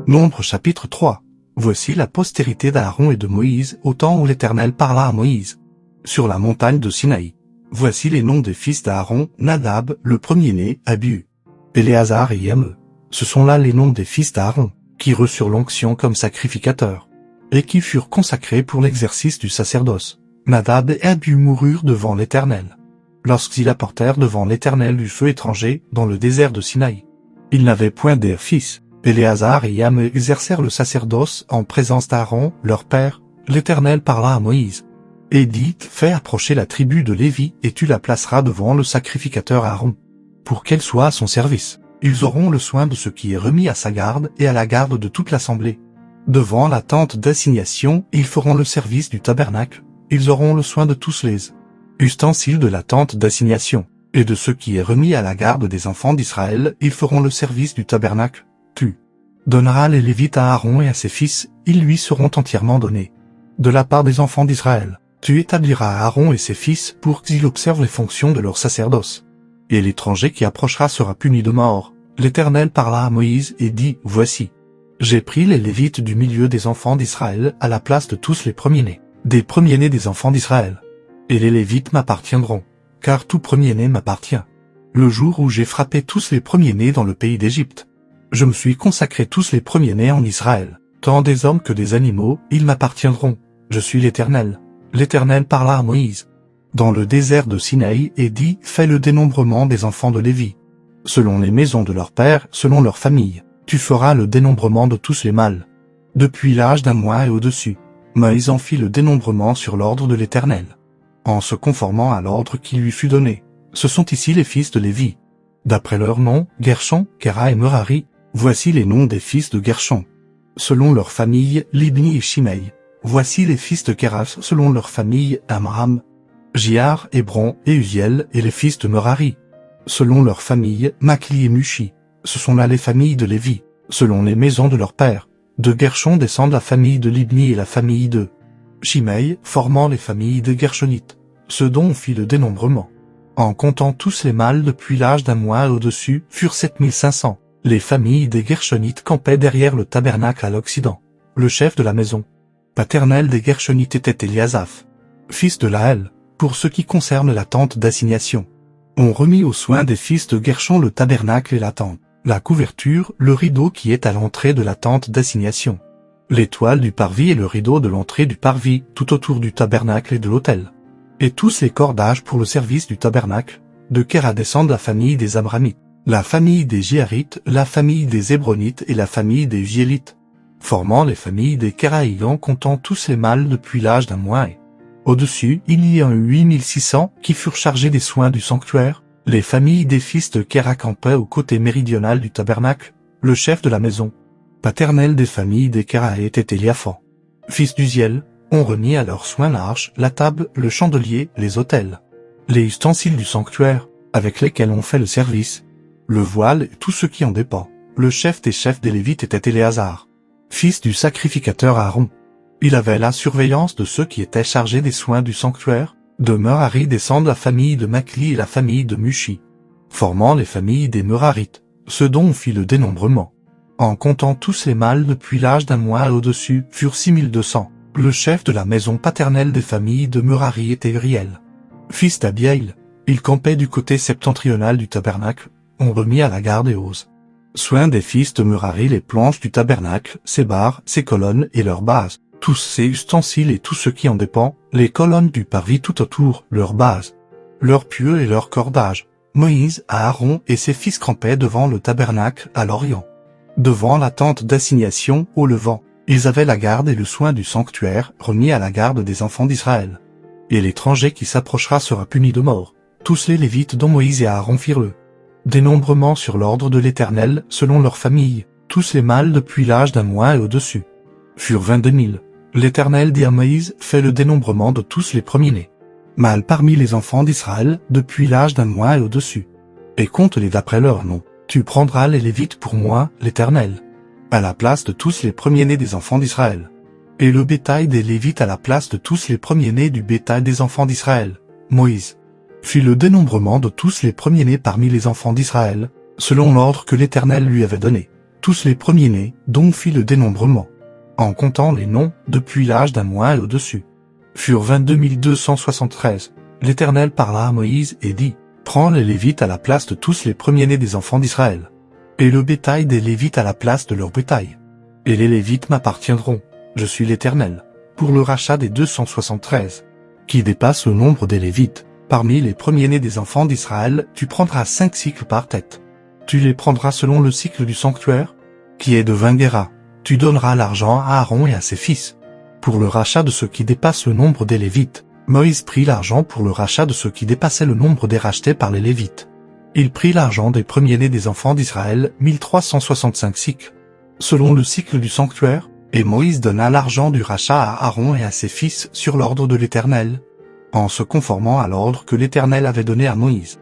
Nombre chapitre 3. Voici la postérité d'Aaron et de Moïse au temps où l'Éternel parla à Moïse. Sur la montagne de Sinaï. Voici les noms des fils d'Aaron: Nadab, le premier-né, Abihu, Éléazar et Yameu. Ce sont là les noms des fils d'Aaron, qui reçurent l'onction comme sacrificateurs, et qui furent consacrés pour l'exercice du sacerdoce. Nadab et Abihu moururent devant l'Éternel, lorsqu'ils apportèrent devant l'Éternel du feu étranger dans le désert de Sinaï. Ils n'avaient point de fils. Éléazar et Yameu exercèrent le sacerdoce en présence d'Aaron, leur père. L'Éternel parla à Moïse et dit: Fais approcher la tribu de Lévi et tu la placeras devant le sacrificateur Aaron, pour qu'elle soit à son service. Ils auront le soin de ce qui est remis à sa garde et à la garde de toute l'assemblée. Devant la tente d'assignation, ils feront le service du tabernacle. Ils auront le soin de tous les ustensiles de la tente d'assignation, et de ce qui est remis à la garde des enfants d'Israël, ils feront le service du tabernacle. Tu donneras les Lévites à Aaron et à ses fils, ils lui seront entièrement donnés. De la part des enfants d'Israël, tu établiras Aaron et ses fils pour qu'ils observent les fonctions de leur sacerdoce. Et l'étranger qui approchera sera puni de mort. L'Éternel parla à Moïse et dit: Voici, j'ai pris les Lévites du milieu des enfants d'Israël à la place de tous les premiers-nés, des premiers-nés des enfants d'Israël. Et les Lévites m'appartiendront, car tout premier-né m'appartient. Le jour où j'ai frappé tous les premiers-nés dans le pays d'Égypte, je me suis consacré tous les premiers-nés en Israël, tant des hommes que des animaux, ils m'appartiendront. Je suis l'Éternel. L'Éternel parla à Moïse dans le désert de Sinaï et dit: Fais le dénombrement des enfants de Lévi, selon les maisons de leurs pères, selon leurs familles. Tu feras le dénombrement de tous les mâles, depuis l'âge d'un mois et au-dessus. Moïse en fit le dénombrement sur l'ordre de l'Éternel, en se conformant à l'ordre qui lui fut donné. Ce sont ici les fils de Lévi, d'après leurs noms: Gershon, Kéra et Merari. Voici les noms des fils de Gershon, selon leur famille: Libni et Shimei. Voici les fils de Kéras selon leur famille: Amram, Jiar, Hébron et Uziel. Et les fils de Merari, selon leur famille: Makli et Mushi. Ce sont là les familles de Lévi, selon les maisons de leurs pères. De Gershon descendent la famille de Libni et la famille de Shimei, formant les familles des Gershonites, ceux dont on fit le dénombrement. En comptant tous les mâles depuis l'âge d'un mois au-dessus, furent 7500. Les familles des Gershonites campaient derrière le tabernacle à l'occident. Le chef de la maison paternelle des Gershonites était Éliasaph, fils de Laël. Pour ce qui concerne la tente d'assignation, on remit aux soins des fils de Gershon le tabernacle et la tente, la couverture, le rideau qui est à l'entrée de la tente d'assignation, l'étoile du parvis et le rideau de l'entrée du parvis, tout autour du tabernacle et de l'autel, et tous les cordages pour le service du tabernacle. De Kéra descendent la famille des Amramites, la famille des Jéharites, la famille des Hébronites et la famille des Uziélites, formant les familles des Kéraïans, comptant tous les mâles depuis l'âge d'un mois et au-dessus. Il y en eut 8600 qui furent chargés des soins du sanctuaire. Les familles des fils de Kéra campaient au côté méridional du tabernacle. Le chef de la maison paternelle des familles des Kéra était Éliaphan, fils d'Uziel. On remit à leurs soins l'arche, la table, le chandelier, les autels, les ustensiles du sanctuaire, avec lesquels on fait le service, le voile et tout ce qui en dépend. Le chef des chefs des Lévites était Éléazar, fils du sacrificateur Aaron. Il avait la surveillance de ceux qui étaient chargés des soins du sanctuaire. De Merari descendent la famille de Makli et la famille de Mushi, formant les familles des Merarites, ceux dont on fit le dénombrement. En comptant tous les mâles depuis l'âge d'un mois au-dessus, furent 6200. Le chef de la maison paternelle des familles de Merari était Uriel, fils d'Abiaïl. Il campait du côté septentrional du tabernacle. On remit à la garde et aux soins des fils de Merari les planches du tabernacle, ses barres, ses colonnes et leurs bases, tous ses ustensiles et tout ce qui en dépend, les colonnes du parvis tout autour, leurs bases, leurs pieux et leurs cordages. Moïse, Aaron et ses fils campaient devant le tabernacle à l'orient, devant la tente d'assignation au levant. Ils avaient la garde et le soin du sanctuaire, remis à la garde des enfants d'Israël. Et l'étranger qui s'approchera sera puni de mort. Tous les Lévites dont Moïse et Aaron firent le dénombrement sur l'ordre de l'Éternel, selon leur famille, tous les mâles depuis l'âge d'un mois et au-dessus, furent 22 000. L'Éternel dit à Moïse: Fais le dénombrement de tous les premiers-nés, mâles parmi les enfants d'Israël, depuis l'âge d'un mois et au-dessus, et compte-les d'après leur nom. Tu prendras les Lévites pour moi, l'Éternel, à la place de tous les premiers-nés des enfants d'Israël, et le bétail des Lévites à la place de tous les premiers-nés du bétail des enfants d'Israël. Moïse fit le dénombrement de tous les premiers-nés parmi les enfants d'Israël, selon l'ordre que l'Éternel lui avait donné. Tous les premiers-nés, dont fit le dénombrement, en comptant les noms, depuis l'âge d'un mois et au-dessus, furent 22 273. L'Éternel parla à Moïse et dit, « Prends les Lévites à la place de tous les premiers-nés des enfants d'Israël, et le bétail des Lévites à la place de leur bétail. Et les Lévites m'appartiendront, je suis l'Éternel, pour le rachat des 273, qui dépassent le nombre des Lévites. Parmi les premiers-nés des enfants d'Israël, tu prendras 5 cycles par tête. Tu les prendras selon le cycle du sanctuaire, qui est de 20 guéras. Tu donneras l'argent à Aaron et à ses fils. Pour le rachat de ceux qui dépassent le nombre des Lévites, Moïse prit l'argent pour le rachat de ceux qui dépassaient le nombre des rachetés par les Lévites. Il prit l'argent des premiers-nés des enfants d'Israël, 1365 cycles, selon le cycle du sanctuaire, et Moïse donna l'argent du rachat à Aaron et à ses fils sur l'ordre de l'Éternel, en se conformant à l'ordre que l'Éternel avait donné à Moïse.